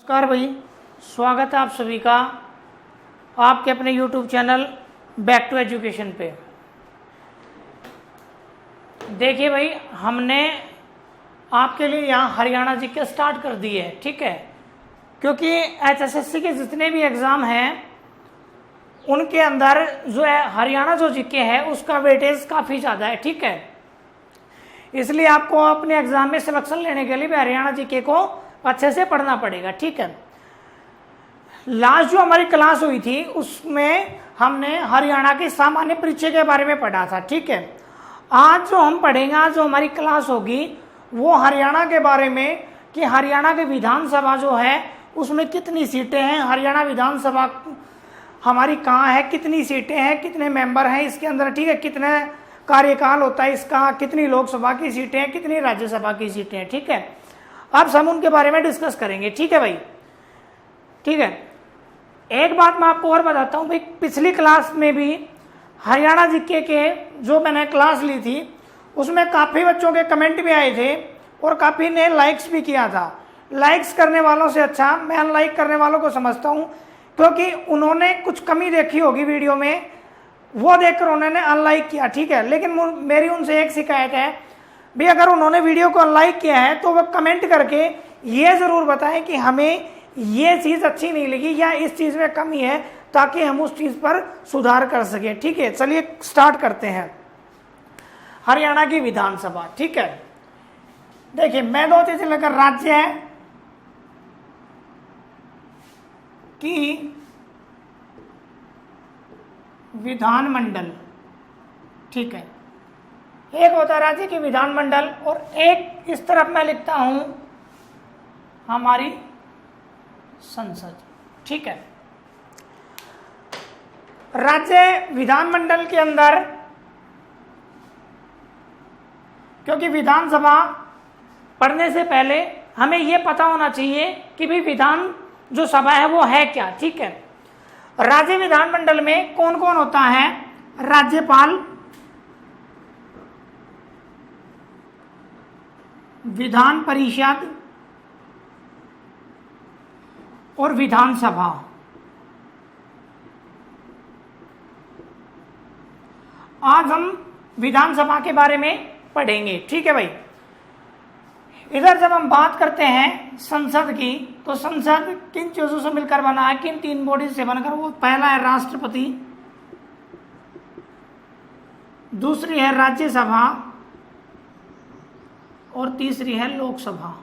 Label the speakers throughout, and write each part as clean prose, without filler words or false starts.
Speaker 1: नमस्कार भाई, स्वागत है आप सभी का आपके अपने YouTube channel back to education पे। देखिए भाई, हमने आपके लिए यहाँ हरियाणा जीके स्टार्ट कर दी है, ठीक है। क्योंकि HSSC के जितने भी एग्ज़ाम हैं उनके अंदर जो है हरियाणा जो जीके है उसका वेटेज काफ़ी ज़्यादा है, ठीक है। इसलिए आपको अपने एग्ज़ाम में सिलेक्शन लेने के लिए भी हरियाणा जीके को अच्छे से पढ़ना पड़ेगा, ठीक है। लास्ट जो हमारी क्लास हुई थी उसमें हमने हरियाणा के सामान्य परिचय के बारे में पढ़ा था, ठीक है। आज जो हम पढ़ेंगे, आज जो हमारी क्लास होगी वो हरियाणा के बारे में कि हरियाणा की विधानसभा जो है उसमें कितनी सीटें हैं, हरियाणा विधानसभा हमारी कहाँ है, कितनी सीटें हैं, कितने मेंबर हैं इसके अंदर, ठीक है। कितने कार्यकाल होता है इसका, कितनी लोकसभा की सीटें हैं, कितनी राज्यसभा की सीटें हैं, ठीक है। अब हम उनके बारे में डिस्कस करेंगे, ठीक है भाई, ठीक है। एक बात मैं आपको और बताता हूँ भाई, पिछली क्लास में भी हरियाणा जीके के जो मैंने क्लास ली थी उसमें काफ़ी बच्चों के कमेंट भी आए थे और काफ़ी ने लाइक्स भी किया था। लाइक्स करने वालों से अच्छा मैं अनलाइक करने वालों को समझता हूँ, क्योंकि उन्होंने कुछ कमी देखी होगी वीडियो में, वो देखकर उन्होंने अनलाइक किया, ठीक है। लेकिन मेरी उनसे एक शिकायत है भी, अगर उन्होंने वीडियो को लाइक किया है तो वह कमेंट करके ये ज़रूर बताएं कि हमें ये चीज़ अच्छी नहीं लगी या इस चीज़ में कमी है, ताकि हम उस चीज़ पर सुधार कर सकें, ठीक है। चलिए स्टार्ट करते हैं हरियाणा की विधानसभा, ठीक है। देखिए, मैं दो चीज़ें लेकर राज्य है कि विधानमंडल, ठीक है। एक होता है राज्य की विधानमंडल और एक इस तरफ मैं लिखता हूं हमारी संसद, ठीक है। राज्य विधानमंडल के अंदर, क्योंकि विधानसभा पढ़ने से पहले हमें यह पता होना चाहिए कि भाई विधान जो सभा है वो है क्या, ठीक है। राज्य विधानमंडल में कौन कौन होता है? राज्यपाल, विधान परिषद और विधानसभा। आज हम विधानसभा के बारे में पढ़ेंगे, ठीक है भाई। इधर जब हम बात करते हैं संसद की, तो संसद किन चीजों से मिलकर बना है, किन तीन बॉडी से बनकर? वो पहला है राष्ट्रपति, दूसरी है राज्यसभा और तीसरी है लोकसभा,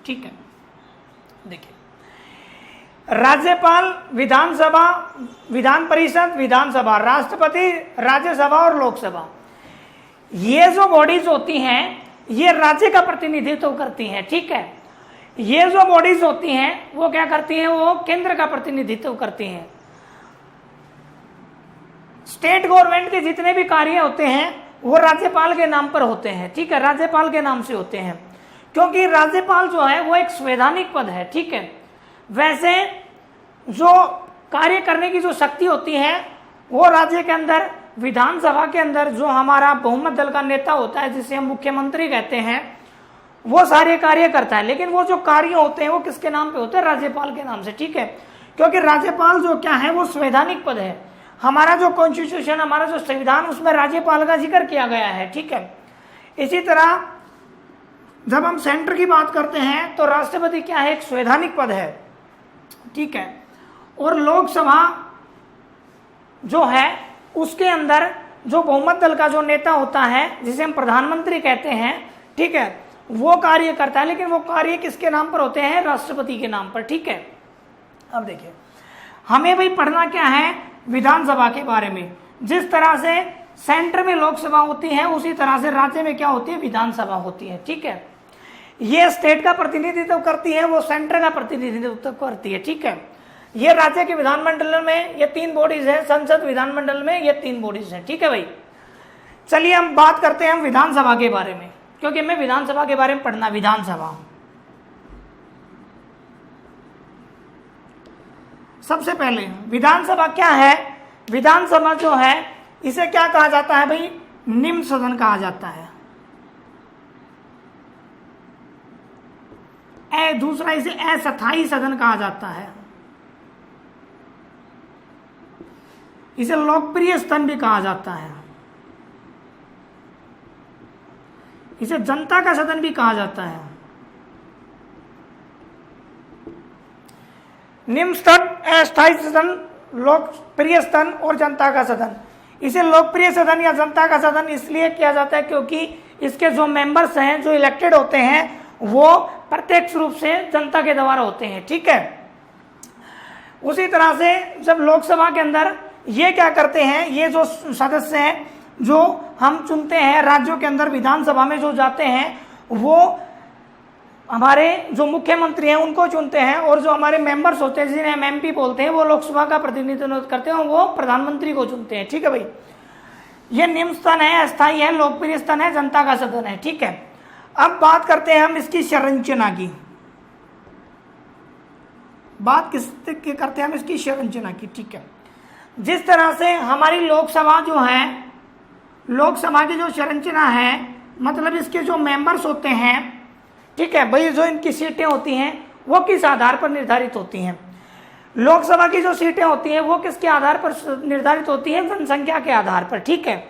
Speaker 1: ठीक है। देखिए, राज्यपाल, विधानसभा, विधान परिषद, विधानसभा, राष्ट्रपति, राज्यसभा और लोकसभा, ये जो बॉडीज होती हैं ये राज्य का प्रतिनिधित्व करती हैं, ठीक है। ये जो बॉडीज होती हैं वो क्या करती हैं? वो केंद्र का प्रतिनिधित्व करती हैं। स्टेट गवर्नमेंट के जितने भी कार्य होते हैं वो राज्यपाल के नाम पर होते हैं, ठीक है। राज्यपाल के नाम से होते हैं, क्योंकि राज्यपाल जो है वो एक संवैधानिक पद है, ठीक है। वैसे जो कार्य करने की जो शक्ति होती है वो राज्य के अंदर, विधानसभा के अंदर जो हमारा बहुमत दल का नेता होता है जिसे हम मुख्यमंत्री कहते हैं, वो सारे कार्य करता है। लेकिन वो जो कार्य होते हैं वो किसके नाम पे होते हैं? राज्यपाल के नाम से, ठीक है। क्योंकि राज्यपाल जो क्या है वो संवैधानिक पद है। हमारा जो कॉन्स्टिट्यूशन, हमारा जो संविधान, उसमें राज्यपाल का जिक्र किया गया है, ठीक है। इसी तरह जब हम सेंटर की बात करते हैं तो राष्ट्रपति क्या है? एक संवैधानिक पद है, ठीक है। और लोकसभा जो है उसके अंदर जो बहुमत दल का जो नेता होता है जिसे हम प्रधानमंत्री कहते हैं, ठीक है, वो कार्य करता है। लेकिन वो कार्य किसके नाम पर होते हैं? राष्ट्रपति के नाम पर, ठीक है। अब देखिए, हमें भाई पढ़ना क्या है? विधानसभा के बारे में। जिस तरह से सेंटर में लोकसभा होती है उसी तरह से राज्य में क्या होती है? विधानसभा होती है, ठीक है। ये स्टेट का प्रतिनिधित्व करती है, वो सेंटर का प्रतिनिधित्व करती है, ठीक है। ये राज्य के विधानमंडल में ये तीन बॉडीज है, संसद, विधानमंडल में ये तीन बॉडीज है, ठीक है भाई। चलिए हम बात करते हैं विधानसभा के बारे में, क्योंकि मैं विधानसभा के बारे में पढ़ना। विधानसभा, सबसे पहले विधानसभा क्या है? विधानसभा जो है इसे क्या कहा जाता है भाई? निम्न सदन कहा जाता है। दूसरा इसे अस्थायी सदन कहा जाता है, इसे लोकप्रिय सदन भी कहा जाता है, इसे जनता का सदन भी कहा जाता है। निम्न सदन, अस्थायी सदन, लोकप्रिय सदन और जनता का सदन। इसे लोकप्रिय सदन या जनता का सदन इसलिए किया जाता है क्योंकि इसके जो मेंबर्स हैं, जो इलेक्टेड होते हैं, वो प्रत्यक्ष रूप से जनता के द्वारा होते हैं, ठीक है। उसी तरह से जब लोकसभा के अंदर ये क्या करते हैं, ये जो सदस्य हैं जो हम चुनते हैं राज्यों के अंदर विधानसभा में जो जाते हैं, वो हमारे जो मुख्यमंत्री हैं उनको चुनते हैं, और जो हमारे मेंबर्स होते हैं जिन्हें हम एमपी बोलते हैं, वो लोकसभा का प्रतिनिधित्व करते हैं, वो प्रधानमंत्री को चुनते हैं, ठीक है भाई। ये निम्न सदन है, अस्थायी है, लोकप्रिय सदन है, जनता का सदन है, ठीक है। अब बात करते हैं हम इसकी संरचना की। बात किसकी करते हैं हम? इसकी संरचना की, ठीक है। जिस तरह से हमारी लोकसभा जो है, लोकसभा की जो संरचना है, मतलब इसके जो मेंबर्स होते हैं, ठीक है भाई, जो इनकी सीटें होती हैं वो किस आधार पर निर्धारित होती हैं? लोकसभा की जो सीटें होती हैं वो किसके आधार पर निर्धारित होती हैं? जनसंख्या के आधार पर, ठीक है।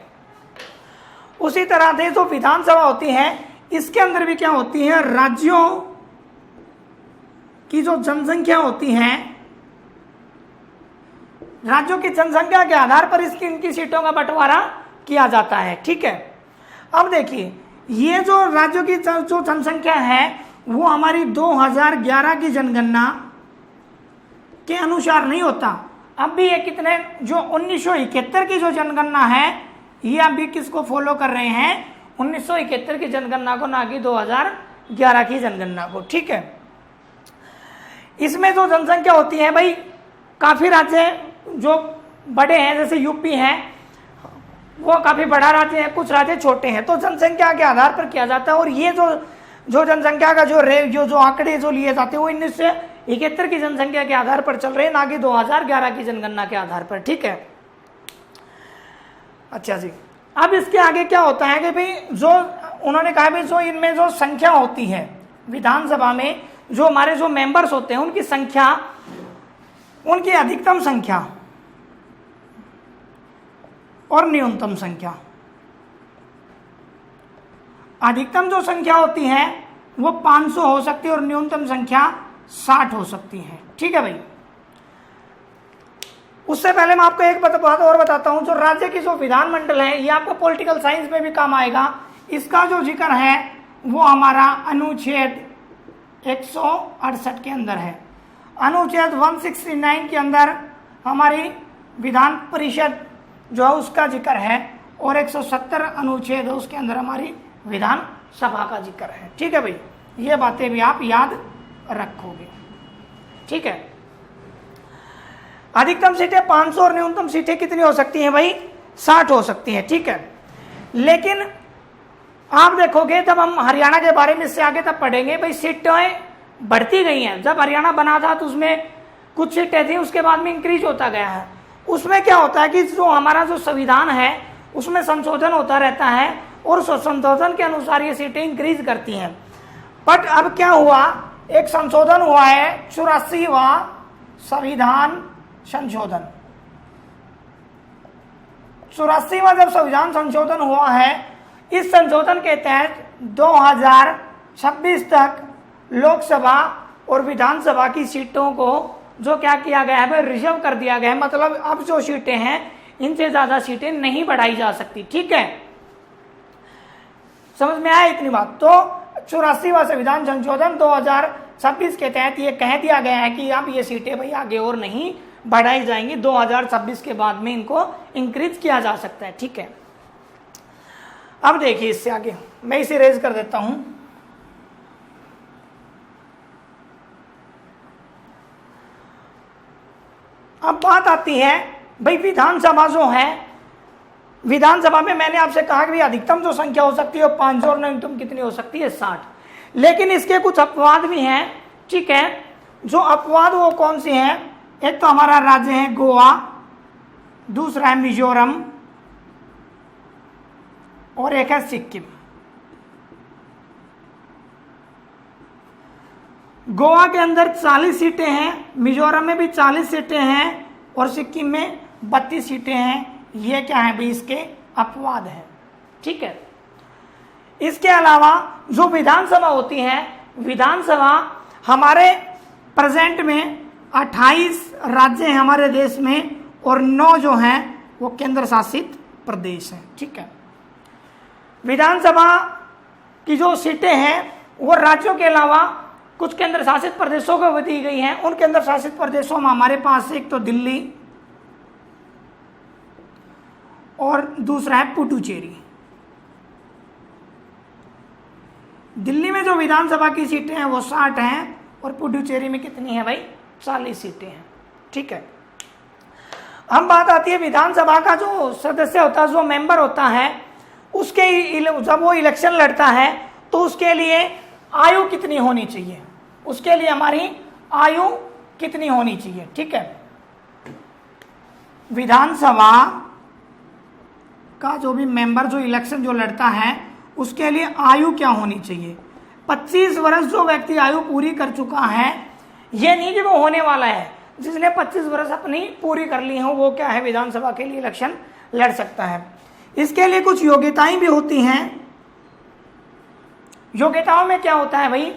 Speaker 1: उसी तरह से जो विधानसभा होती है, इसके अंदर भी क्या होती है? राज्यों की जो जनसंख्या होती है, राज्यों की जनसंख्या के आधार पर इनकी सीटों का बंटवारा किया जाता है, ठीक है। अब देखिए, ये जो राज्यों की जो जनसंख्या है वो हमारी 2011 की जनगणना के अनुसार नहीं होता। अब भी ये कितने, जो 1971 की जो जनगणना है, ये अभी किसको फॉलो कर रहे हैं? 1971 की जनगणना को, ना कि 2011 की जनगणना को, ठीक है। इसमें जो जनसंख्या होती है भाई, काफी राज्य जो बड़े हैं, जैसे यूपी है, वो काफी बड़ा राज्य है, कुछ राज्य छोटे हैं, तो जनसंख्या के आधार पर किया जाता है। और ये जो जनसंख्या का जो आंकड़े जो लिए जाते हैं वो 1971 की जनसंख्या के आधार पर चल रहे हैं, ना कि 2011 की जनगणना के आधार पर, ठीक है। अच्छा जी, अब इसके आगे क्या होता है कि भाई जो उन्होंने कहा भाई जो इनमें जो संख्या होती है विधानसभा में, जो हमारे जो मेंबर्स होते हैं उनकी संख्या, उनकी अधिकतम संख्या और न्यूनतम संख्या, अधिकतम जो संख्या होती है वो 500 हो सकती है और न्यूनतम संख्या 60 हो सकती है, ठीक है भाई। उससे पहले मैं आपको एक बात और बताता हूं, जो राज्य की जो विधानमंडल है, ये आपको पॉलिटिकल साइंस में भी काम आएगा। इसका जो जिक्र है वो हमारा अनुच्छेद 168 के अंदर है। अनुच्छेद 169 के अंदर हमारी विधान परिषद जो है उसका जिक्र है, और 170 अनुच्छेद है उसके अंदर हमारी विधान सभा का जिक्र है, ठीक है भाई। ये बातें भी आप याद रखोगे, ठीक है। अधिकतम सीटें 500 और न्यूनतम सीटें कितनी हो सकती हैं भाई? 60 हो सकती हैं, ठीक है। लेकिन आप देखोगे, जब हम हरियाणा के बारे में इससे आगे तब पढ़ेंगे भाई, सीटें बढ़ती गई हैं। जब हरियाणा बना था तो उसमें कुछ सीटें थी, उसके बाद में इंक्रीज होता गया है। उसमें क्या होता है कि जो हमारा जो संविधान है उसमें संशोधन होता रहता है, और संशोधन के अनुसार ये सीटें इंक्रीज करती हैं। बट अब क्या हुआ, एक संशोधन हुआ है, 84वां संविधान संशोधन। 84वां जब संविधान संशोधन हुआ है, इस संशोधन के तहत 2026 तक लोकसभा और विधानसभा की सीटों को जो क्या किया गया है, रिजर्व कर दिया गया है। मतलब अब जो सीटें हैं, इनसे ज्यादा सीटें नहीं बढ़ाई जा सकती, ठीक है। समझ में आया इतनी बात? तो 84वां संविधान संशोधन 2026 के तहत ये कह दिया गया है कि अब ये सीटें भाई आगे और नहीं बढ़ाई जाएंगी, 2026 के बाद में इनको इंक्रीज किया जा सकता है, ठीक है। अब देखिए इससे आगे मैं इसे रेज कर देता हूं। अब बात आती है भाई विधानसभा जो है, विधानसभा में मैंने आपसे कहा कि अधिकतम जो संख्या हो सकती है 500 और न्यूनतम कितनी हो सकती है? 60। लेकिन इसके कुछ अपवाद भी हैं, ठीक है। जो अपवाद वो कौन सी हैं? एक तो हमारा राज्य है गोवा, दूसरा है मिजोरम, और एक है सिक्किम। गोवा के अंदर 40 सीटें हैं, मिजोरम में भी 40 सीटें हैं और सिक्किम में 32 सीटें हैं। ये क्या है भाई, इसके अपवाद है। ठीक है, इसके अलावा जो विधानसभा होती है, विधानसभा हमारे प्रेजेंट में 28 राज्य हैं हमारे देश में और 9 जो हैं वो केंद्र शासित प्रदेश हैं। ठीक है, विधानसभा की जो सीटें हैं वो राज्यों के अलावा कुछ केंद्र शासित प्रदेशों को दी गई हैं। उन केंद्र शासित प्रदेशों में हमारे पास एक तो दिल्ली और दूसरा है पुडुचेरी। दिल्ली में जो विधानसभा की सीटें हैं वो 60 हैं और पुडुचेरी में कितनी है भाई, 40 सीटें हैं। ठीक है, हम बात आती है विधानसभा का जो सदस्य होता है, जो मेंबर होता है, उसके जब वो इलेक्शन लड़ता है तो उसके लिए आयु कितनी होनी चाहिए, उसके लिए हमारी आयु कितनी होनी चाहिए। ठीक है, विधानसभा का जो भी मेंबर जो इलेक्शन जो लड़ता है उसके लिए आयु क्या होनी चाहिए। 25 वर्ष जो व्यक्ति आयु पूरी कर चुका है, ये नहीं कि वो होने वाला है, जिसने 25 वर्ष अपनी पूरी कर ली हो वो क्या है, विधानसभा के लिए इलेक्शन लड़ सकता है। इसके लिए कुछ योग्यताएं भी होती हैं। योग्यताओं में क्या होता है भाई,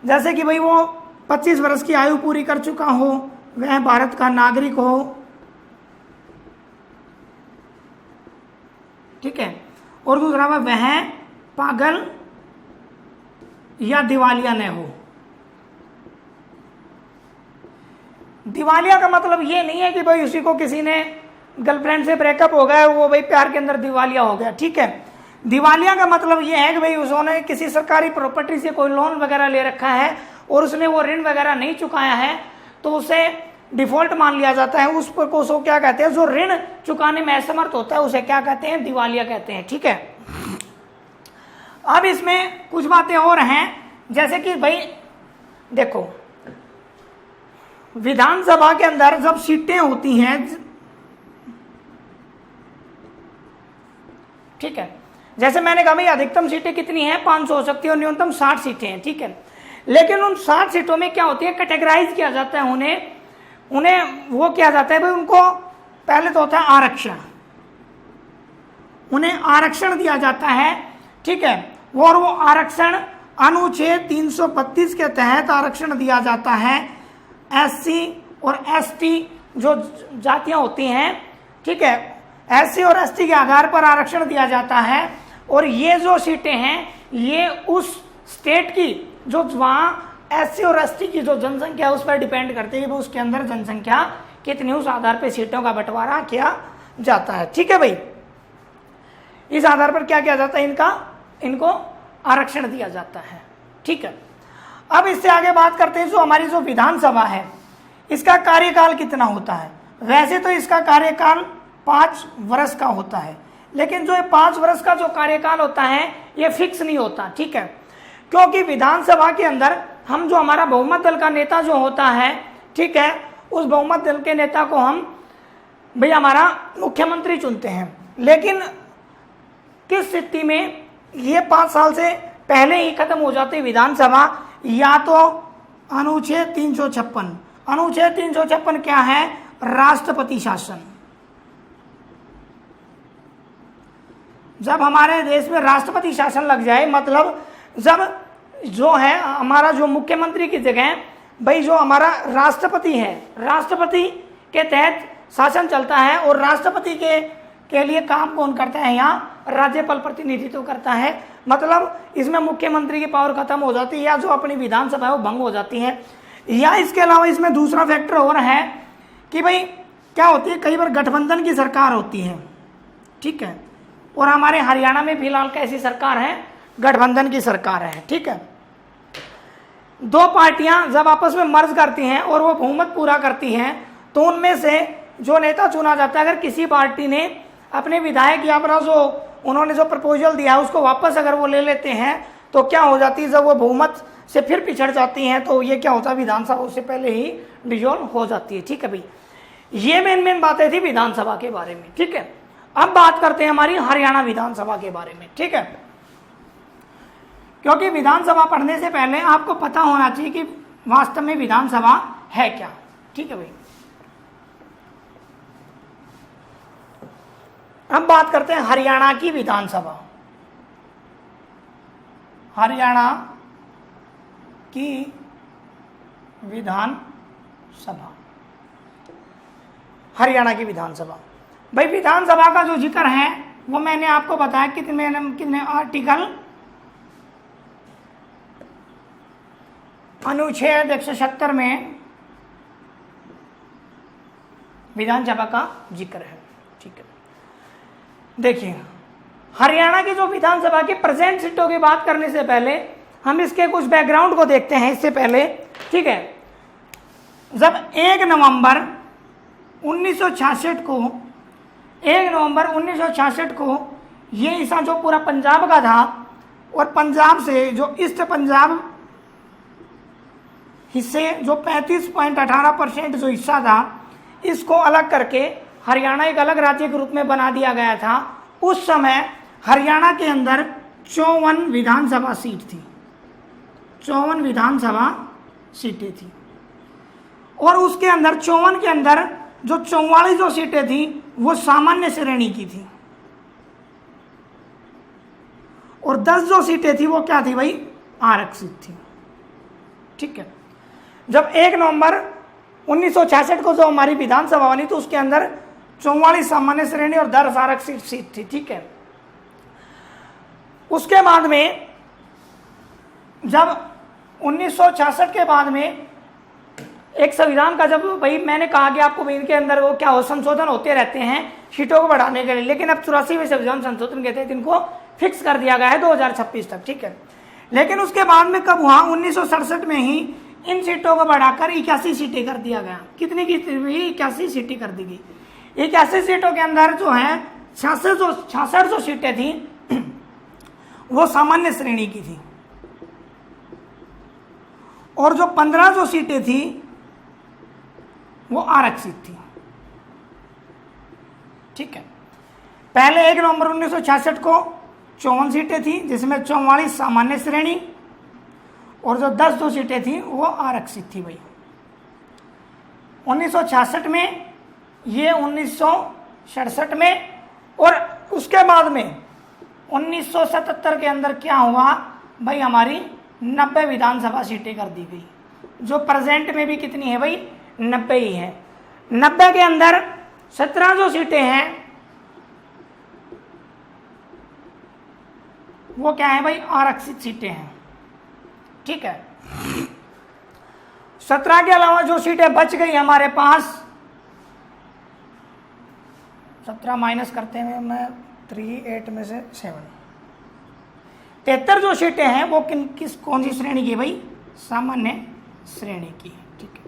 Speaker 1: जैसे कि भाई वो 25 वर्ष की आयु पूरी कर चुका हो, वह भारत का नागरिक हो। ठीक है, और दूसरा वह पागल या दिवालिया न हो। दिवालिया का मतलब ये नहीं है कि भाई उसी को किसी ने गर्लफ्रेंड से ब्रेकअप हो गया, वो भाई प्यार के अंदर दिवालिया हो गया। ठीक है, दिवालिया का मतलब ये है कि भाई उसने किसी सरकारी प्रॉपर्टी से कोई लोन वगैरह ले रखा है और उसने वो ऋण वगैरह नहीं चुकाया है तो उसे डिफॉल्ट मान लिया जाता है। उस पर को क्या कहते हैं, जो ऋण चुकाने में असमर्थ होता है उसे क्या कहते हैं, दिवालिया कहते हैं। ठीक है, अब इसमें कुछ बातें और हैं, जैसे कि भाई देखो विधानसभा के अंदर जब सीटें होती हैं, ठीक है, जैसे मैंने कहा भाई अधिकतम सीटें कितनी हैं, 500 हो सकती है और न्यूनतम 60 सीटें हैं। ठीक है, लेकिन उन 60 सीटों में क्या होती है, कैटेगराइज किया जाता है उन्हें वो किया जाता है भाई, उनको पहले तो होता है आरक्षण, उन्हें आरक्षण दिया जाता है। ठीक है, और वो आरक्षण अनुच्छेद 332 के तहत आरक्षण दिया जाता है। एससी और एसटी जो जातियां होती हैं, ठीक है, एससी और एसटी के आधार पर आरक्षण दिया जाता है। और ये जो सीटें हैं ये उस स्टेट की जो वहां एससी और एसटी की जो जनसंख्या है उस पर डिपेंड करती है कि उसके अंदर जनसंख्या कितनी, उस आधार पर सीटों का बंटवारा किया जाता है। ठीक है भाई, इस आधार पर क्या किया जाता है, इनको आरक्षण दिया जाता है। ठीक है, अब इससे आगे बात करते हैं जो हमारी जो विधानसभा है इसका कार्यकाल कितना होता है। वैसे तो इसका कार्यकाल 5 वर्ष का होता है, लेकिन जो 5 वर्ष का जो कार्यकाल होता है ये फिक्स नहीं होता। ठीक है, क्योंकि विधानसभा के अंदर हम जो हमारा बहुमत दल का नेता जो होता है, ठीक है, उस बहुमत दल के नेता को हम भाई हमारा मुख्यमंत्री चुनते हैं। लेकिन किस स्थिति में ये 5 साल से पहले ही खत्म हो जाती है विधानसभा, या तो अनुच्छेद 356, अनुच्छेद 356 क्या है, राष्ट्रपति शासन। जब हमारे देश में राष्ट्रपति शासन लग जाए, मतलब जब जो है हमारा जो मुख्यमंत्री की जगह भाई जो हमारा राष्ट्रपति है, राष्ट्रपति के तहत शासन चलता है और राष्ट्रपति के लिए काम कौन करता है, यहाँ राज्यपाल प्रतिनिधित्व करता है। मतलब इसमें मुख्यमंत्री की पावर खत्म हो जाती है या जो अपनी विधानसभा है वो भंग हो जाती है। या इसके अलावा इसमें दूसरा फैक्टर और है कि भाई क्या होती है, कई बार गठबंधन की सरकार होती है। ठीक है, और हमारे हरियाणा में फिलहाल कैसी सरकार है, गठबंधन की सरकार है। ठीक है, 2 पार्टियां जब आपस में मर्ज करती हैं और वो बहुमत पूरा करती हैं तो उनमें से जो नेता चुना जाता है, अगर किसी पार्टी ने अपने विधायक या अपना जो उन्होंने जो प्रपोजल दिया है उसको वापस अगर वो ले लेते हैं तो क्या हो जाती है, जब वो बहुमत से फिर पिछड़ जाती हैं तो ये क्या होता है, विधानसभा उससे पहले ही डिसॉल्व हो जाती है। ठीक है भाई, ये मेन बातें थी विधानसभा के बारे में। ठीक है, अब बात करते हैं हमारी हरियाणा विधानसभा के बारे में। ठीक है, क्योंकि विधानसभा पढ़ने से पहले आपको पता होना चाहिए कि वास्तव में विधानसभा है क्या। ठीक है भाई, अब बात करते हैं हरियाणा की विधानसभा। हरियाणा की विधानसभा, हरियाणा की विधानसभा भाई, विधानसभा का जो जिक्र है वो मैंने आपको बताया कितने आर्टिकल, अनुच्छेद 170 में विधानसभा का जिक्र है। ठीक है, देखिए हरियाणा की जो विधानसभा की प्रेजेंट सीटों की बात करने से पहले हम इसके कुछ बैकग्राउंड को देखते हैं इससे पहले। ठीक है, जब 1 नवंबर 1966 को 1 नवंबर 1966 को ये हिस्सा जो पूरा पंजाब का था, और पंजाब से जो ईस्ट पंजाब हिस्से जो 35.18% जो हिस्सा था, इसको अलग करके हरियाणा एक अलग राज्य के रूप में बना दिया गया था। उस समय हरियाणा के अंदर 54 विधानसभा सीट थी, 54 विधानसभा सीटें थी, और उसके अंदर 54 के अंदर जो 44 जो सीटें थी वो सामान्य श्रेणी की थी, और 10 जो सीटें थी वो क्या थी भाई, आरक्षित थी। ठीक है, जब 1 नवंबर 1966 को जो हमारी विधानसभा बनी तो उसके अंदर 44 सामान्य श्रेणी और 10 आरक्षित सीट थी। ठीक है, उसके बाद में जब 1966 के बाद में एक संविधान का, जब भाई मैंने कहा कि आपको इनके अंदर वो क्या हो, संशोधन होते रहते हैं सीटों को बढ़ाने के लिए, लेकिन अब 84वें संविधान संशोधन कहते हैं जिनको फिक्स कर दिया गया है 2026 तक। ठीक है, लेकिन उसके बाद में कब हुआ, 1967 में ही इन सीटों को बढ़ाकर 81 सीटें कर दिया गया। कितनी की 81 सीटें कर दी गई। 81 सीटों के अंदर जो है 66 जो सीटें थी वो सामान्य श्रेणी की थी, और जो 15 जो सीटें थी वो आरक्षित थी। ठीक है, पहले 1 नवंबर 1966 को 54 सीटें थी, जिसमें 44 सामान्य श्रेणी और जो 10 जो सीटें थी वो आरक्षित थी भाई। 1966 में, ये 1967 में, और उसके बाद में 1977 के अंदर क्या हुआ भाई, हमारी 90 विधानसभा सीटें कर दी गई, जो प्रेजेंट में भी कितनी है भाई, 90 ही है। 90 के अंदर 17 जो सीटें हैं वो क्या है भाई, आरक्षित सीटें हैं। ठीक है, 17 के अलावा जो सीटें बच गई हमारे पास, 17 माइनस करते हैं मैं 38 में से 7, 73 जो सीटें हैं वो कौन सी श्रेणी की भाई, सामान्य श्रेणी की। ठीक है,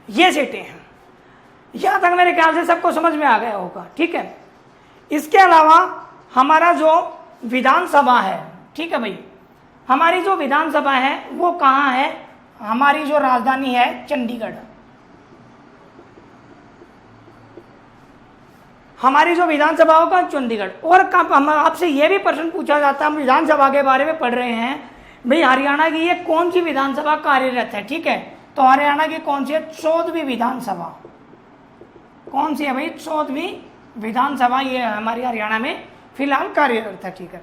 Speaker 1: ये सीटें हैं। यहां तक मेरे ख्याल से सबको समझ में आ गया होगा। ठीक है, इसके अलावा हमारा जो विधानसभा है, ठीक है भाई, हमारी जो विधानसभा है वो कहाँ है, हमारी जो राजधानी है चंडीगढ़। हमारी जो विधानसभा होगा चंडीगढ़। और कब हम आपसे ये भी प्रश्न पूछा जाता है, हम विधानसभा के बारे में पढ़ रहे हैं भाई, हरियाणा की ये कौन सी विधानसभा कार्यरत है। ठीक है, तो हरियाणा की कौन सी है, 14वीं विधानसभा। कौन सी है भाई, 14वीं विधानसभा ये हमारी हरियाणा में फिलहाल कार्यरत है। ठीक है,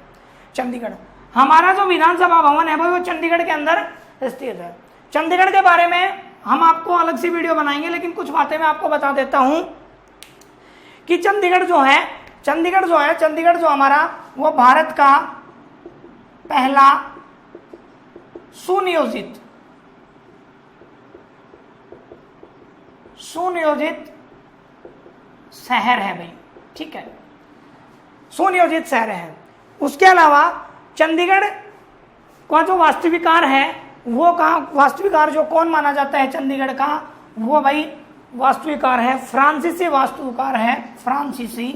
Speaker 1: चंडीगढ़। हमारा जो विधानसभा भवन है वो चंडीगढ़ के अंदर स्थित है। चंडीगढ़ के बारे में हम आपको अलग से वीडियो बनाएंगे, लेकिन कुछ बातें मैं आपको बता देता हूं कि चंडीगढ़ जो हमारा वो भारत का पहला सुनियोजित शहर है भाई। ठीक है, सुनियोजित शहर है। उसके अलावा चंडीगढ़ का जो वास्तुविकार है वो वास्तुविकार जो कौन माना जाता है चंडीगढ़ का, वो भाई वास्तुविकार है फ्रांसीसी वास्तुकार है, फ्रांसीसी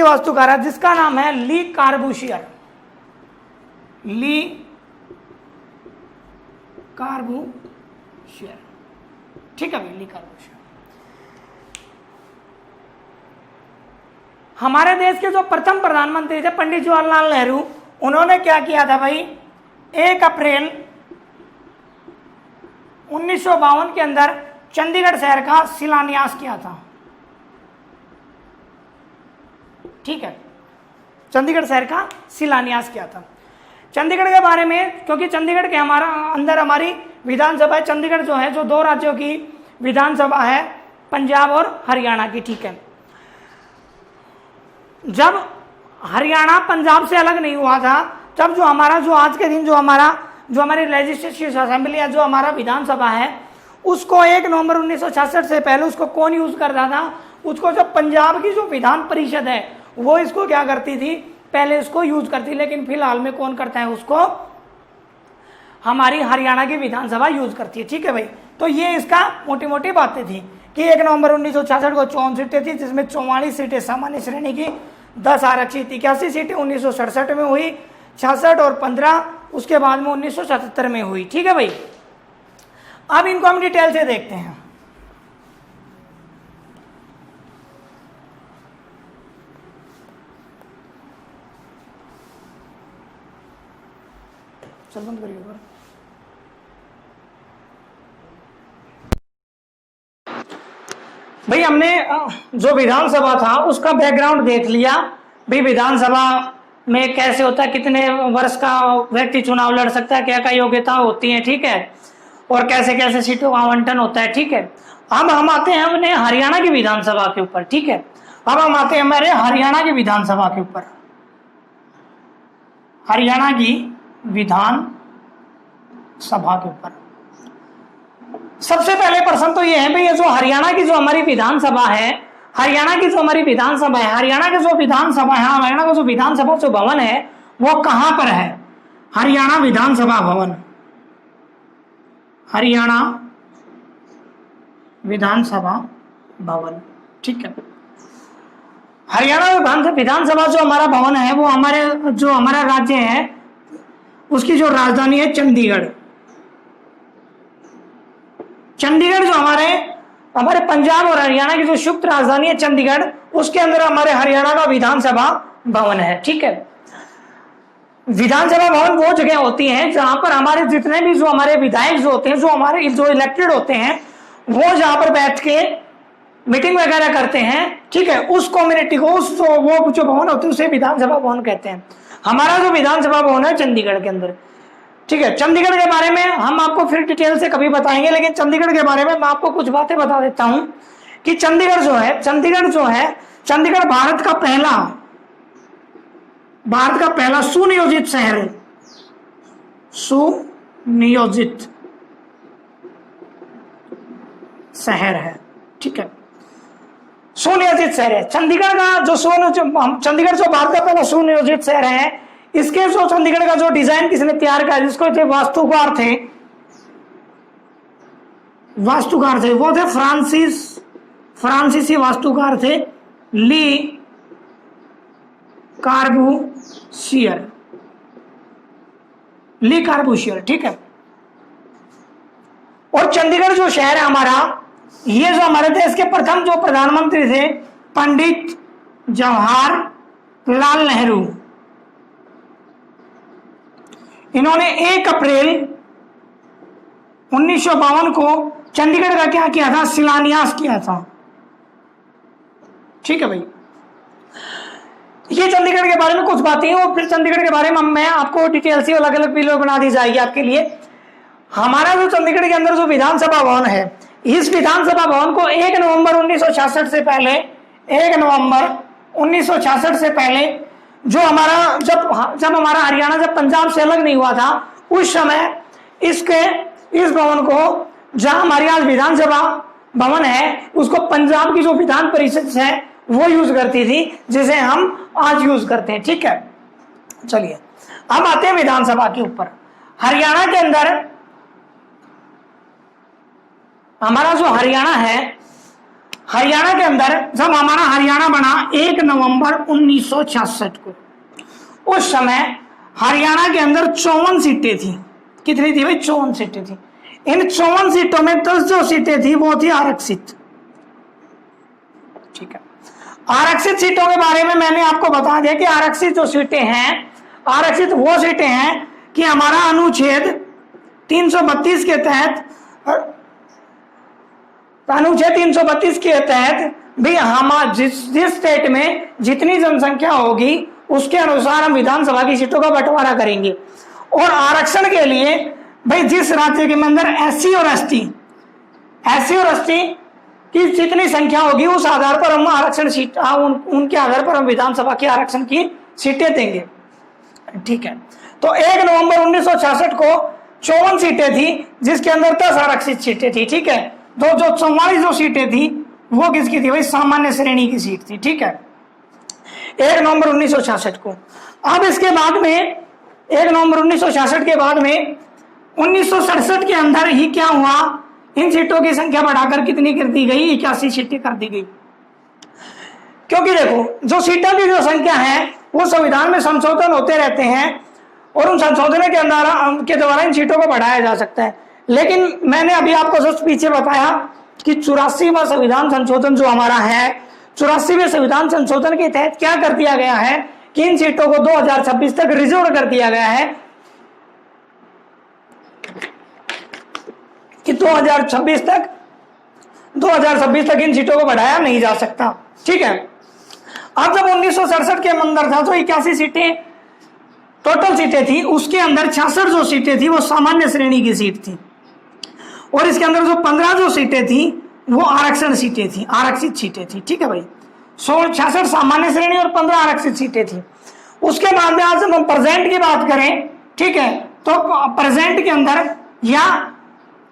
Speaker 1: वास्तुकार है जिसका नाम है ली कार्बूशियर। ठीक है भाई, ली कार्बूशियर। हमारे देश के जो प्रथम प्रधानमंत्री थे पंडित जवाहरलाल नेहरू, उन्होंने क्या किया था भाई, 1 अप्रैल 1952 के अंदर चंडीगढ़ शहर का शिलान्यास किया था। ठीक है, चंडीगढ़ शहर का शिलान्यास किया था। चंडीगढ़ के बारे में, क्योंकि चंडीगढ़ के अंदर हमारी विधानसभा है, चंडीगढ़ जो है जो 2 राज्यों की विधानसभा है, पंजाब और हरियाणा की। ठीक है, जब हरियाणा पंजाब से अलग नहीं हुआ था, तब जो आज के दिन जो हमारी लेजिस्लेटिव असेंबली है, जो हमारा विधानसभा है, उसको 1 नवंबर 1966 से पहले उसको कौन यूज करता था, उसको जो पंजाब की जो विधान परिषद है वो इसको क्या करती थी, पहले इसको यूज करती, लेकिन फिलहाल में कौन करता है उसको, हमारी हरियाणा की विधानसभा यूज करती है। ठीक है भाई, तो ये इसका मोटी मोटी बातें थी कि 1 नवंबर 1966 को 54 सीटें थी, जिसमें 44 सीटें सामान्य श्रेणी की, 10 आरक्षित, 81 सीटें 1967 में हुई, 66 और 15 उसके बाद में 1977 में हुई। ठीक है भाई, अब इनको हम डिटेल से देखते हैं। चल बंद करिए भाई। हमने जो विधानसभा था उसका बैकग्राउंड देख लिया भाई, विधानसभा में कैसे होता है, कितने वर्ष का व्यक्ति चुनाव लड़ सकता है, क्या क्या योग्यता होती है। ठीक है, और कैसे कैसे सीटों का आवंटन होता है। ठीक है, अब हम आते हैं अपने हरियाणा की विधानसभा के ऊपर। ठीक है, अब हम आते हैं हमारे हरियाणा की विधानसभा के ऊपर। हरियाणा की विधान सभा के ऊपर सबसे पहले प्रश्न तो ये है भाई, ये जो हरियाणा की जो हमारी विधानसभा है, हरियाणा की जो हमारी विधानसभा है, हरियाणा के जो विधानसभा है, हरियाणा का जो विधानसभा जो भवन है वो कहां पर है, हरियाणा विधानसभा भवन, हरियाणा विधानसभा भवन। ठीक है, हरियाणा विधानसभा जो हमारा भवन है वो हमारा राज्य है, उसकी जो राजधानी है चंडीगढ़। चंडीगढ़ जो हमारे पंजाब और हरियाणा की जो संयुक्त राजधानी है चंडीगढ़, उसके अंदर हमारे हरियाणा का विधानसभा भवन है। ठीक है, विधानसभा भवन वो जगह होती है जहां पर हमारे जितने भी जो हमारे विधायक जो होते हैं, जो हमारे जो इलेक्टेड होते हैं, वो जहां पर बैठ के मीटिंग वगैरह करते हैं। ठीक है, उस कम्युनिटी को वो जो भवन होते हैं उसे विधानसभा भवन कहते हैं। हमारा जो विधानसभा भवन है चंडीगढ़ के अंदर। ठीक है, चंडीगढ़ के बारे में हम आपको फिर डिटेल से कभी बताएंगे, लेकिन चंडीगढ़ के बारे में मैं आपको कुछ बातें बता देता हूं कि चंडीगढ़ जो है चंडीगढ़ भारत का पहला सुनियोजित शहर है, सुनियोजित शहर है। ठीक है, सुनियोजित शहर है चंडीगढ़ का चंडीगढ़ जो भारत का पहला सुनियोजित शहर है। इसके जो चंडीगढ़ का जो डिजाइन किसने तैयार किया, जिसको जो वास्तुकार थे वो थे फ्रांसीसी वास्तुकार थे ली कार्बूसियर। ठीक है, और चंडीगढ़ जो शहर है हमारा, ये जो हमारे देश के प्रथम जो प्रधानमंत्री थे पंडित जवाहरलाल नेहरू, इन्होंने 1 अप्रैल 1952 को चंडीगढ़ का क्या किया था, शिलान्यास किया था। ठीक है भाई, ये चंडीगढ़ के बारे में कुछ बातें हैं, और फिर चंडीगढ़ के बारे में मैं आपको डिटेल से अलग अलग वीडियो बना दी जाएगी आपके लिए। हमारा जो चंडीगढ़ के अंदर जो विधानसभा भवन है, इस विधानसभा भवन को 1 नवंबर 1966 से पहले 1 नवंबर 1966 से पहले जो हमारा जब हमारा हरियाणा जब पंजाब से अलग नहीं हुआ था, उस समय इस भवन को, जहां हमारी आज विधानसभा भवन है, उसको पंजाब की जो विधान परिषद है वो यूज करती थी, जिसे हम आज यूज करते हैं। ठीक है, चलिए अब आते हैं विधानसभा के ऊपर। हरियाणा के अंदर हमारा जो हरियाणा है, हरियाणा के अंदर जब हमारा हरियाणा बना 1 नवंबर 1966 को, उस समय हरियाणा के अंदर 54 सीटें थी। कितनी थी भाई? 54 सीटें थी। इन 54 सीटों में 10 जो सीटें थी वो थी आरक्षित। ठीक है। आरक्षित सीटों के बारे में मैंने आपको बता दिया कि आरक्षित जो सीटें हैं, आरक्षित वो सीटें हैं कि हमारा अनुच्छेद 332 के तहत, अनुच्छेद 332 के तहत भी हम जिस स्टेट में जितनी जनसंख्या होगी उसके अनुसार हम विधानसभा की सीटों का बंटवारा करेंगे। और आरक्षण के लिए भाई जिस राज्य के अंदर एससी और एसटी की जितनी संख्या होगी उस आधार पर हम आरक्षण सीट उनके आधार पर हम विधानसभा के आरक्षण की सीटें देंगे, ठीक है। तो 1 नवंबर 1966 को 54 सीटें थी जिसके अंदर 10 आरक्षित सीटें थी, ठीक है। तो जो 44 जो सीटें थी वो किसकी थी भाई? सामान्य श्रेणी की सीट थी, ठीक है, 1 नवंबर 1966 को। अब इसके बाद में 1 नवंबर 1966 के बाद में 1967 के अंदर ही क्या हुआ? इन सीटों की संख्या बढ़ाकर कितनी कर दी गई? 81 सीटें कर दी गई। क्योंकि देखो जो सीटों की जो संख्या है वो संविधान में संशोधन होते रहते हैं और उन संशोधनों के अंदर के द्वारा इन सीटों को बढ़ाया जा सकता है। लेकिन मैंने अभी आपको जस्ट पीछे बताया कि 84वां संविधान संशोधन जो हमारा है, 84वें संविधान संशोधन के तहत क्या कर दिया गया है कि इन सीटों को 2026 तक रिजर्व कर दिया गया है कि 2026 तक इन सीटों को बढ़ाया नहीं जा सकता, ठीक है। अब जब 1967 के अंदर था तो 81 सीटें टोटल सीटें थी, उसके अंदर 66 जो सीटें थी वो सामान्य श्रेणी की सीट थी और इसके अंदर जो 15 जो सीटें थी वो आरक्षण सीटें थी, आरक्षित सीटें थी, ठीक है भाई। 66 सामान्य श्रेणी और 15 आरक्षित सीटें थी। उसके बाद में आज जब हम प्रेजेंट की बात करें, ठीक है, तो प्रेजेंट के अंदर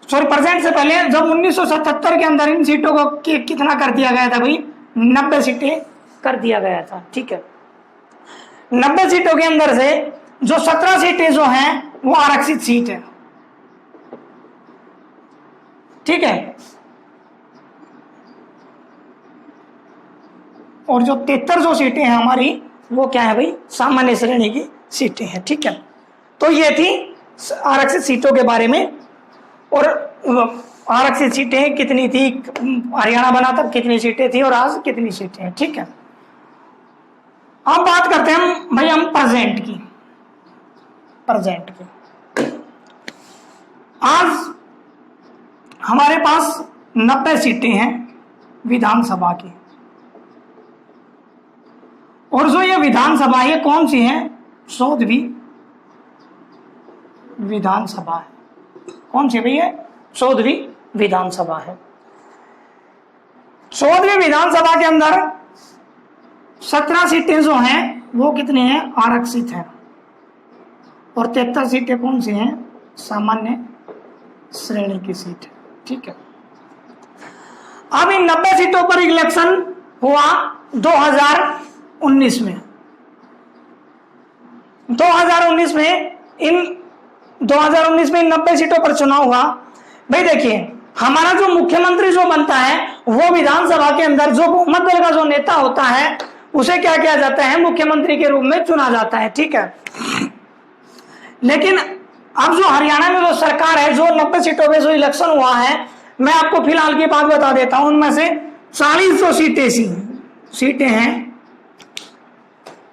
Speaker 1: प्रेजेंट से पहले जब 1977 के अंदर इन सीटों को कितना कर दिया गया था भाई? 90 सीटें कर दिया गया था, ठीक है। 90 सीटों के अंदर से जो 17 सीटें जो हैं वो आरक्षित सीट है, ठीक है, और जो 73 जो सीटें हैं हमारी वो क्या है भाई? सामान्य श्रेणी की सीटें हैं, ठीक है। तो ये थी आरक्षित सीटों के बारे में। और आरक्षित सीटें कितनी थी, हरियाणा बना तब कितनी सीटें थी और आज कितनी सीटें हैं, ठीक है। अब बात करते हैं भाई हम प्रेजेंट की। आज हमारे पास 90 सीटें हैं विधानसभा की, और जो ये विधानसभा ये कौन सी है? 14वीं विधानसभा है। कौन सी भैया? 14वीं विधानसभा है। 14वीं विधानसभा के अंदर 17 सीटें जो हैं वो कितने हैं? आरक्षित हैं, और 73 सीटें कौन सी हैं? सामान्य श्रेणी की सीट है, ठीक है। अब इन 90 सीटों पर इलेक्शन हुआ 2019 में। 2019 में इन 90 सीटों पर चुनाव हुआ। भाई देखिए हमारा जो मुख्यमंत्री जो बनता है वो विधानसभा के अंदर जो बहुमत दल का जो नेता होता है उसे क्या किया जाता है? मुख्यमंत्री के रूप में चुना जाता है, ठीक है। लेकिन अब जो हरियाणा में जो सरकार है, जो 90 सीटों पे जो इलेक्शन हुआ है, मैं आपको फिलहाल की बात बता देता हूं। उनमें से 40 जो सीटें हैं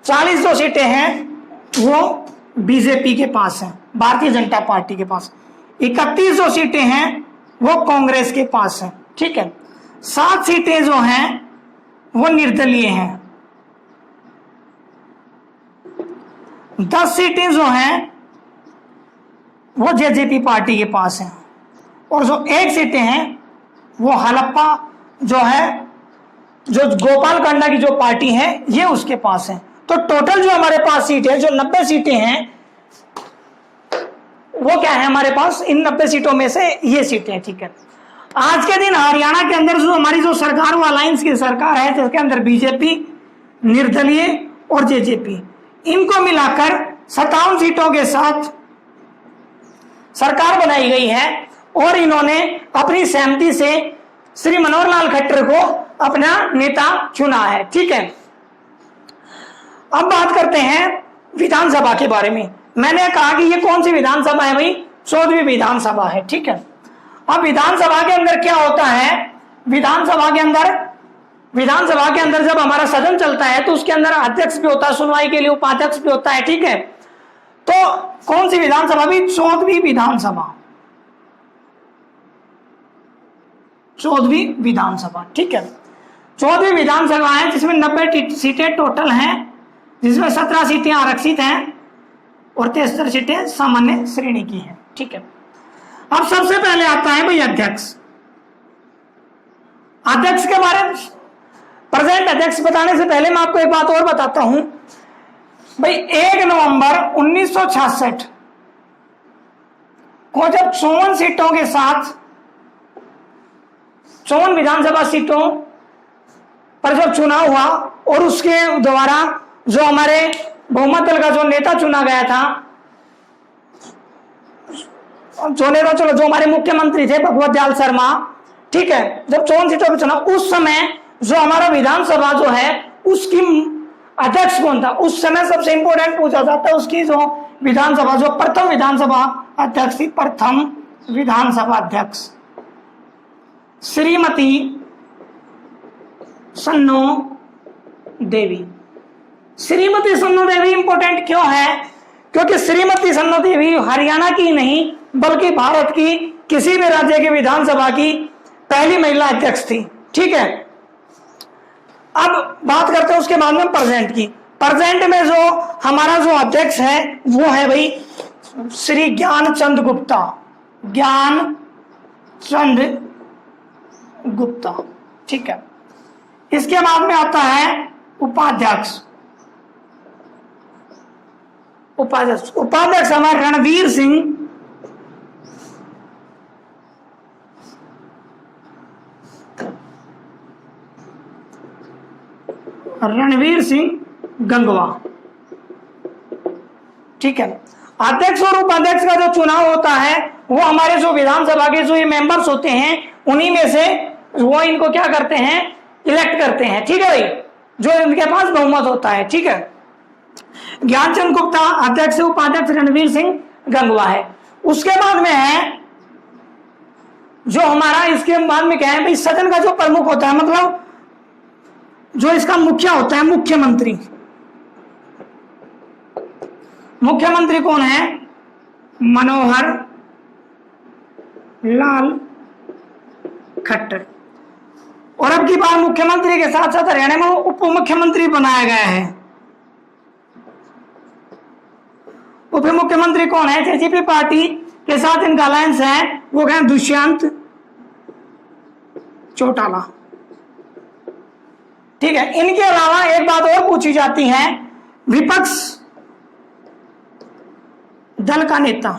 Speaker 1: 40 जो सीटें हैं वो बीजेपी के पास है, भारतीय जनता पार्टी के पास। 31 जो सीटें हैं वो कांग्रेस के पास है, ठीक है। 7 सीटें जो हैं वो निर्दलीय हैं। 10 सीटें जो हैं वो जेजेपी पार्टी के पास हैं, और जो 1 सीटें हैं वो हलप्पा जो है, जो गोपाल कांडा की जो पार्टी है ये उसके पास है। तो टोटल जो हमारे पास सीट है, जो 90 सीटें हैं वो क्या है हमारे पास? इन 90 सीटों में से ये सीटें, ठीक है। आज के दिन हरियाणा के अंदर जो हमारी जो सरकार वो अलायंस की सरकार है, जिसके अंदर बीजेपी, निर्दलीय और जेजेपी, इनको मिलाकर 57 सीटों के साथ सरकार बनाई गई है, और इन्होंने अपनी सहमति से श्री मनोहर लाल खट्टर को अपना नेता चुना है, ठीक है। अब बात करते हैं विधानसभा के बारे में। मैंने कहा कि ये कौन सी विधानसभा है भाई? 14वीं विधानसभा है, ठीक है। अब विधानसभा के अंदर क्या होता है? विधानसभा के अंदर विधानसभा के अंदर जब हमारा सदन चलता है तो उसके अंदर अध्यक्ष भी होता है, सुनवाई के लिए उपाध्यक्ष भी होता है, ठीक है। तो कौन सी विधानसभा भी? 14वीं विधानसभा, 14वीं विधानसभा, ठीक है। 14वीं विधानसभा है जिसमें 90 सीटें टोटल हैं, जिसमें 17 सीटें आरक्षित हैं और 73 सीटें सामान्य श्रेणी की हैं, ठीक है। अब सबसे पहले आता है भाई अध्यक्ष। अध्यक्ष के बारे में, प्रेजेंट अध्यक्ष बताने से पहले मैं आपको एक बात और बताता हूं भाई। 1 नवंबर 1966 को जब 54 सीटों के साथ 54 विधानसभा सीटों पर जब चुनाव हुआ और उसके द्वारा जो हमारे बहुमत दल का जो नेता चुना गया था, जो हमारे मुख्यमंत्री थे भगवत दयाल शर्मा, ठीक है, जब 54 सीटों पर चुनाव, उस समय जो हमारा विधानसभा जो है उसकी अध्यक्ष कौन था? उस समय सबसे इंपॉर्टेंट पूछा जाता है उसकी जो विधानसभा, जो प्रथम विधानसभा अध्यक्ष थी, प्रथम विधानसभा अध्यक्ष श्रीमती सन्नो देवी। श्रीमती सन्नो देवी इंपॉर्टेंट क्यों है? क्योंकि श्रीमती सन्नो देवी हरियाणा की नहीं बल्कि भारत की किसी भी राज्य की विधानसभा की पहली महिला अध्यक्ष थी, ठीक है। अब बात करते हैं उसके बाद में प्रेजेंट की। प्रेजेंट में जो हमारा जो अध्यक्ष है वो है भाई श्री ज्ञानचंद गुप्ता, ज्ञानचंद गुप्ता, ठीक है। इसके बाद में आता है उपाध्यक्ष। उपाध्यक्ष हमारे रणवीर सिंह गंगवा, ठीक है। अध्यक्ष और उपाध्यक्ष का जो चुनाव होता है वो हमारे जो विधानसभा के जो ये मेंबर्स होते हैं उन्हीं में से वो इनको क्या करते हैं? इलेक्ट करते हैं, ठीक है भाई, जो इनके पास बहुमत होता है, ठीक है। ज्ञानचंद गुप्ता अध्यक्ष, उपाध्यक्ष रणवीर सिंह गंगवा है। उसके बाद में है जो हमारा, इसके बाद में क्या है भाई, सदन का जो प्रमुख होता है, मतलब जो इसका मुखिया होता है, मुख्यमंत्री। मुख्यमंत्री कौन है? मनोहर लाल खट्टर। और अब की बार मुख्यमंत्री के साथ साथ हरियाणा में उप मुख्यमंत्री बनाया गया है। उप मुख्यमंत्री कौन है? जेजेपी पार्टी के साथ इनका अलायंस है, वो है दुष्यंत चौटाला, ठीक है। इनके अलावा एक बात और पूछी जाती है, विपक्ष दल का नेता।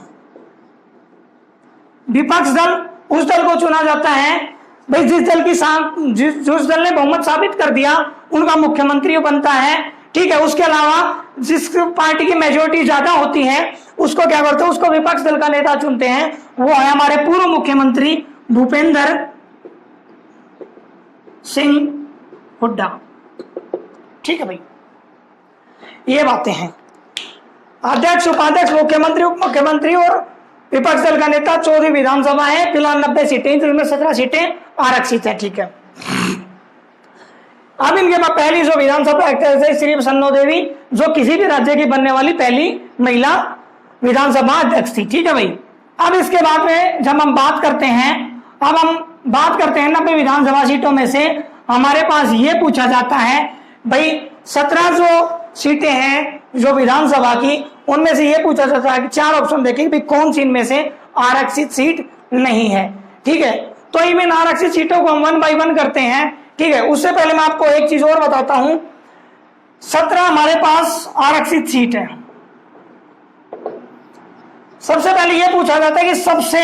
Speaker 1: विपक्ष दल उस दल को चुना जाता है भाई जिस दल ने बहुमत साबित कर दिया उनका मुख्यमंत्री बनता है, ठीक है। उसके अलावा जिस पार्टी की मेजोरिटी ज्यादा होती है उसको क्या करते हैं? उसको विपक्ष दल का नेता चुनते हैं। वो है हमारे पूर्व मुख्यमंत्री भूपेंद्र सिंह हुड्डा, ठीक है भाई। ये बातें हैं। अध्यक्ष, उपाध्यक्ष, मुख्यमंत्री, उप मुख्यमंत्री और विपक्ष दल का नेता 14वीं विधानसभा है। फिलहाल 90 सीटें, जिनमें 17 सीटें आरक्षित है, ठीक है। अब इनके बाद पहली जो विधानसभा अध्यक्ष है श्री सन्नो देवी, जो किसी भी राज्य की बनने वाली पहली महिला विधानसभा अध्यक्ष थी, ठीक है भाई। अब इसके बाद में जब हम बात करते हैं, अब हम बात करते हैं 90 विधानसभा सीटों में से हमारे पास ये पूछा जाता है भाई 17 जो सीटें हैं जो विधानसभा की, उनमें से ये पूछा जाता है कि 4 ऑप्शन देखें भाई कौन सी इनमें से आरक्षित सीट नहीं है, ठीक है। तो इन आरक्षित सीटों को हम 1 बाय 1 करते हैं, ठीक है। उससे पहले मैं आपको एक चीज और बताता हूं। 17 हमारे पास आरक्षित सीट है। सबसे पहले यह पूछा जाता है कि सबसे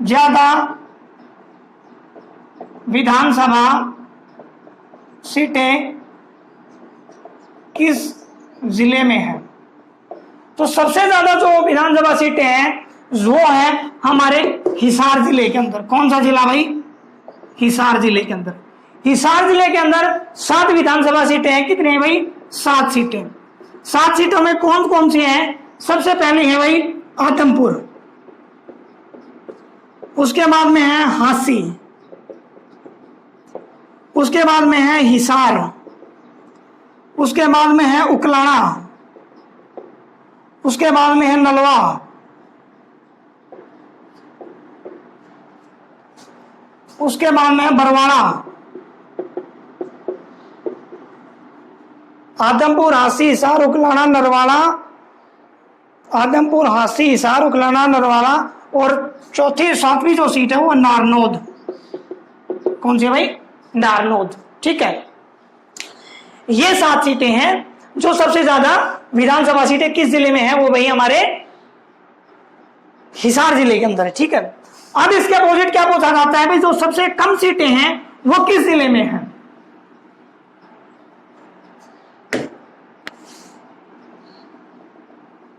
Speaker 1: ज्यादा विधानसभा सीटें किस जिले में है? तो सबसे ज्यादा जो विधानसभा सीटें हैं वो है हमारे हिसार जिले के अंदर। कौन सा जिला भाई? हिसार जिले के अंदर। हिसार जिले के अंदर 7 विधानसभा सीटें हैं। कितनी है भाई? 7 सीटें। 7 सीटों में कौन कौन सी हैं? सबसे पहले है भाई आदमपुर, उसके बाद में है हांसी, उसके बाद में है हिसार, उसके बाद में है उकलाना, उसके बाद में है नलवा, उसके बाद में है बरवाड़ा, आदमपुर, हांसी, हिसार, उकलाना, नरवाड़ा, आदमपुर, हांसी, हिसार, उकलाना, नरवाड़ा, और चौथी सातवीं जो सीट है वो नारनौद। कौन सी भाई? नारनौद। ठीक है, ये 7 सीटें हैं जो सबसे ज्यादा विधानसभा सीटें किस जिले में है, वो भाई हमारे हिसार जिले के अंदर है। ठीक है, अब इसके अपोजिट क्या पूछा जाता है भाई, जो सबसे कम सीटें हैं वो किस जिले में है?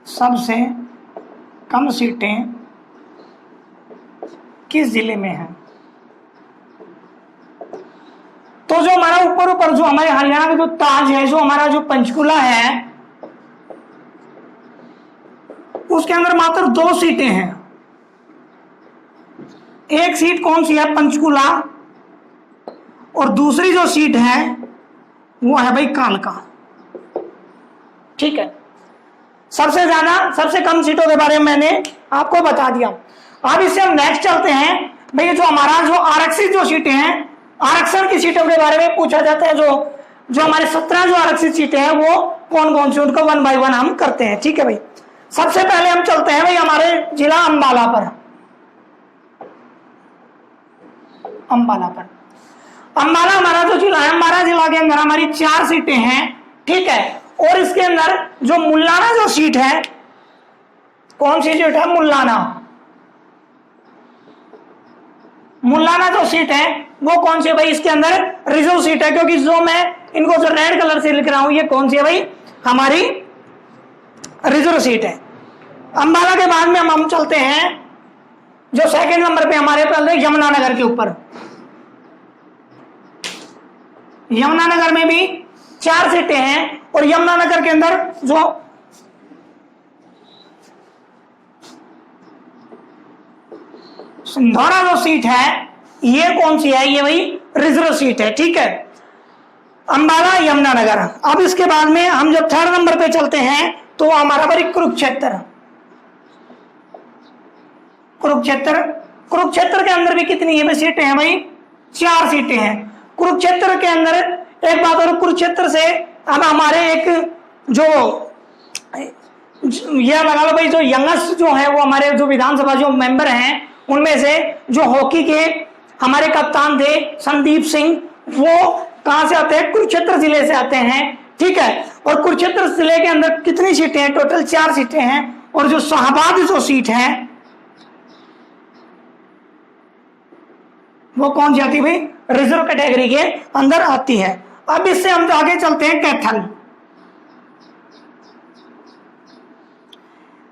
Speaker 1: सबसे कम सीटें किस जिले में है? तो जो हमारा ऊपर जो हमारे हरियाणा का जो ताज है, जो हमारा जो पंचकुला है, उसके अंदर मात्र 2 सीटें हैं। एक सीट कौन सी है? पंचकुला, और दूसरी जो सीट है वो है भाई कालका। ठीक है, सबसे ज्यादा सबसे कम सीटों के बारे में मैंने आपको बता दिया। अब इससे हम नेक्स्ट चलते हैं भाई, जो हमारा जो आरक्षित जो सीटें हैं, आरक्षण की सीटों के बारे में पूछा जाता है। जो हमारे 17 जो आरक्षित सीटें हैं वो कौन कौन सी, उनको 1 बाय 1 हम करते हैं। ठीक है भाई, सबसे पहले हम चलते हैं भाई हमारे जिला अंबाला पर। अंबाला हमारा जो जिला है, अंबाला जिला के अंदर हमारी 4 सीटें हैं। ठीक है, और इसके अंदर जो मुल्लाना जो सीट है, कौन सी सीट है? मुल्लाना जो सीट है वो कौन सी है भाई? इसके अंदर रिजर्व सीट है, क्योंकि जो मैं इनको जो रेड कलर से लिख रहा हूं ये कौन सी है भाई? हमारी रिजर्व सीट है। अंबाला के बाद में हम चलते हैं जो सेकंड नंबर पे हमारे पास यमुनानगर के ऊपर। यमुनानगर में भी 4 सीटें हैं, और यमुनानगर के अंदर जो सिंधौरा जो सीट है ये कौन सी है? ये भाई रिजर्व सीट है। ठीक है, अंबाला, यमुनानगर। अब इसके बाद में हम जब 3rd नंबर पे चलते हैं तो हमारा भाई कुरुक्षेत्र के अंदर भी कितनी है सीटें हैं भाई? 4 सीटें हैं। कुरुक्षेत्र के अंदर एक बात और, कुरुक्षेत्र से अब हमारे एक जो यह लगा लो भाई, जो यंगेस्ट जो है वो हमारे जो विधानसभा जो मेंबर हैं उनमें से जो हॉकी के हमारे कप्तान थे संदीप सिंह, वो कहां से आते हैं? कुरुक्षेत्र जिले से आते हैं। ठीक है, और कुरुक्षेत्र जिले के अंदर कितनी सीटें हैं? टोटल 4 सीटें हैं, और जो शाहबाद जो सीट है वो कौन सी आती है भाई? रिजर्व कैटेगरी के अंदर आती है। अब इससे हम आगे चलते हैं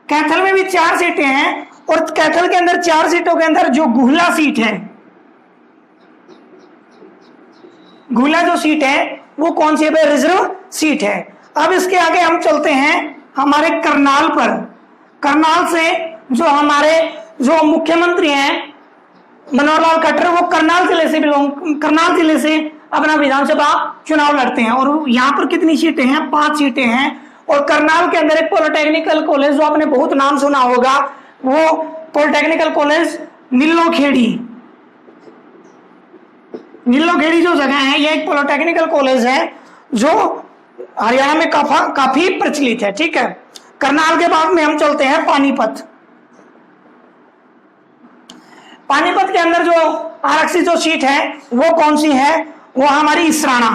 Speaker 1: कैथल में भी 4 सीटें हैं, और कैथल के अंदर 4 सीटों के अंदर जो गुहला सीट है, गुहला जो सीट है वो कौन सी है? रिजर्व सीट है। अब इसके आगे हम चलते हैं हमारे करनाल पर। करनाल से जो हमारे जो मुख्यमंत्री हैं मनोहर लाल खट्टर, वो करनाल जिले से अपना विधानसभा चुनाव लड़ते हैं, और यहाँ पर कितनी सीटें हैं? 5 सीटें हैं। और करनाल के अंदर एक पॉलिटेक्निकल कॉलेज जो आपने बहुत नाम सुना होगा, वो पॉलिटेक्निकल कॉलेज नीलोखेड़ी जो जगह है, ये एक पॉलिटेक्निकल कॉलेज है जो हरियाणा में काफी प्रचलित है। ठीक है, करनाल के बाद में हम चलते हैं पानीपत के अंदर जो आरक्षित जो सीट है वो कौन सी है? वो हमारी इसराना।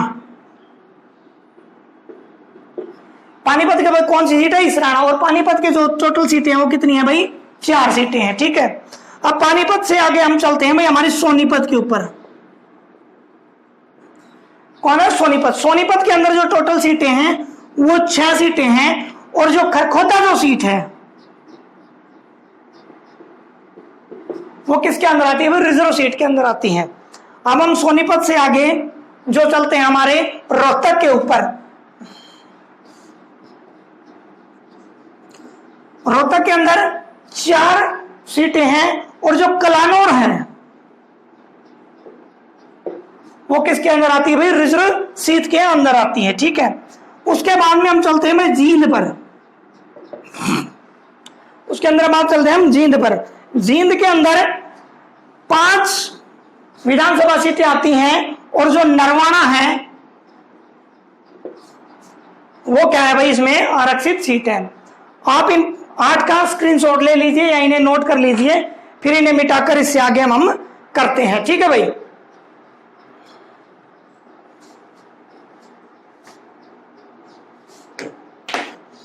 Speaker 1: पानीपत के बाद कौन सी सीट है? इसराना। और पानीपत के जो टोटल सीटें हैं वो कितनी है भाई? 4 सीटें हैं। ठीक है, अब पानीपत से आगे हम चलते हैं भाई हमारी सोनीपत के ऊपर। कौन है? सोनीपत के अंदर जो टोटल सीटें हैं वो 6 सीटें हैं, और जो खरखोदा जो सीट है वो किसके अंदर आती है? वो रिजर्व सीट के अंदर आती है। अब हम सोनीपत से आगे जो चलते हैं हमारे रोहतक के ऊपर। रोहतक के अंदर 4 सीटें हैं, और जो कलानौर है वो किसके अंदर आती है भाई, रिजर्व सीट के अंदर आती है, ठीक है। उसके बाद में हम चलते हैं भाई जींद पर। उसके अंदर बात चलते हैं हम जींद पर। जींद के अंदर 5 विधानसभा सीटें आती हैं और जो नरवाना है वो क्या है भाई, इसमें आरक्षित सीट है। आप इन 8 का स्क्रीनशॉट ले लीजिए या इन्हें नोट कर लीजिए, फिर इन्हें मिटाकर इससे आगे हम करते हैं, ठीक है भाई।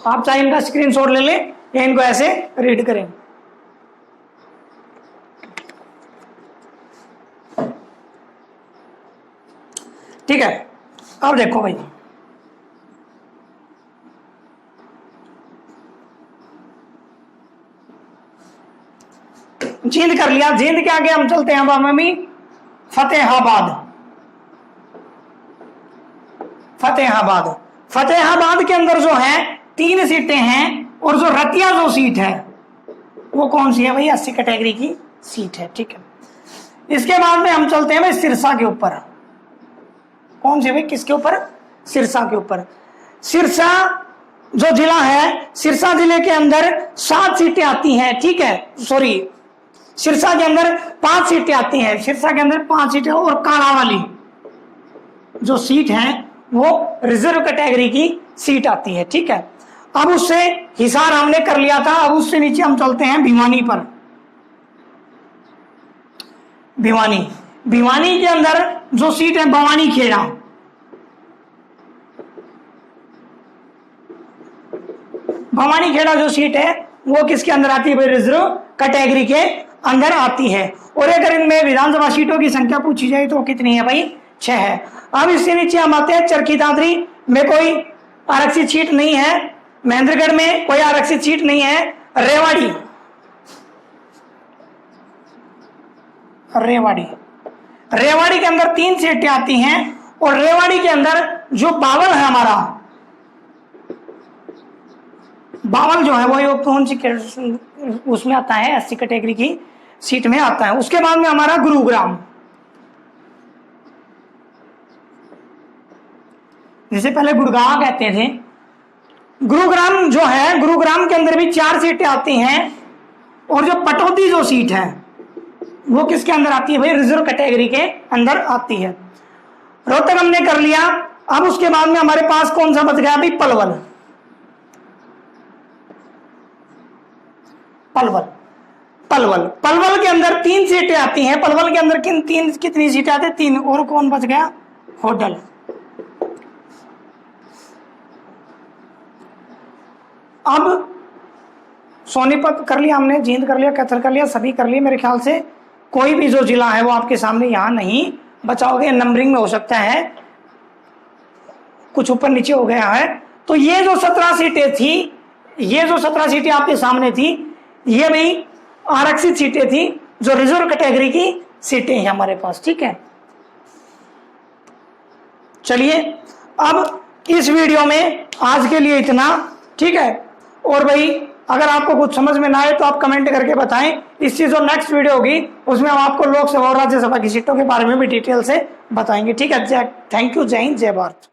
Speaker 1: आप चाहे इनका स्क्रीनशॉट ले लें या इनको ऐसे रीड करें। ठीक है, अब देखो भाई, जींद कर लिया। जींद के आगे हम चलते हैं बामी फतेहाबाद। फतेहाबाद, फतेहाबाद के अंदर जो है 3 सीटें हैं और जो रतिया जो सीट है वो कौन सी है भाई, 80 कैटेगरी की सीट है, ठीक है। इसके बाद में हम चलते हैं भाई सिरसा के ऊपर। कौन सी भाई, किसके ऊपर, सिरसा के ऊपर। सिरसा जो जिला है, सिरसा जिले के अंदर 7 सीटें आती हैं, ठीक है। सॉरी, सिरसा के अंदर 5 सीटें आती हैं, सिरसा के अंदर 5 सीटें, और काला वाली जो सीट है वो रिजर्व कैटेगरी की सीट आती है, ठीक है। अब उससे हिसार हमने कर लिया था, अब उससे नीचे हम चलते हैं भिवानी पर। भिवानी, भिवानी के अंदर जो सीट है भवानी खेड़ा। भवानी खेड़ा जो सीट है वो किसके अंदर आती है भाई, रिजर्व कैटेगरी के अंदर आती है। और अगर इनमें विधानसभा सीटों की संख्या पूछी जाए तो कितनी है भाई, 6 है। अब इससे नीचे हम आते हैं चरखी दादरी में कोई आरक्षित सीट नहीं है, महेंद्रगढ़ में कोई आरक्षित सीट नहीं है। रेवाड़ी, रेवाड़ी, रेवाड़ी के अंदर 3 सीटें आती हैं और रेवाड़ी के अंदर जो बावल है हमारा, बावल जो है वो कौन सी उसमें आता है, 80 कैटेगरी की सीट में आता है। उसके बाद में हमारा गुरुग्राम, जिसे पहले गुड़गांव कहते थे। गुरुग्राम जो है, गुरुग्राम के अंदर भी 4 सीटें आती हैं और जो पटौदी जो सीट है वो किसके अंदर आती है भाई, रिजर्व कैटेगरी के अंदर आती है। रोहतक हमने कर लिया। अब उसके बाद में हमारे पास कौन सा बच गया भाई, पलवल। पलवल, पलवल, पलवल के अंदर 3 सीटें आती हैं। पलवल के अंदर कितनी सीटें आती हैं, 3। और कौन बच गया, होडल। अब सोनीपत कर लिया हमने, जींद कर लिया, कैथल कर लिया, सभी कर लिए। मेरे ख्याल से कोई भी जो जिला है वो आपके सामने यहाँ नहीं बचाओगे, नंबरिंग में हो सकता है कुछ ऊपर नीचे हो गया है। तो ये जो 17 सीटें थी, ये जो 17 सीटें आपके सामने थी, ये भी आरक्षित सीटें थी जो रिजर्व कैटेगरी की सीटें हैं हमारे पास, ठीक है। चलिए, अब इस वीडियो में आज के लिए इतना, ठीक है। और भाई अगर आपको कुछ समझ में ना आए तो आप कमेंट करके बताएं। इससे जो नेक्स्ट वीडियो होगी उसमें हम आपको लोकसभा और राज्यसभा की सीटों के बारे में भी डिटेल से बताएंगे, ठीक है। थैंक यू, जय हिंद, जय भारत।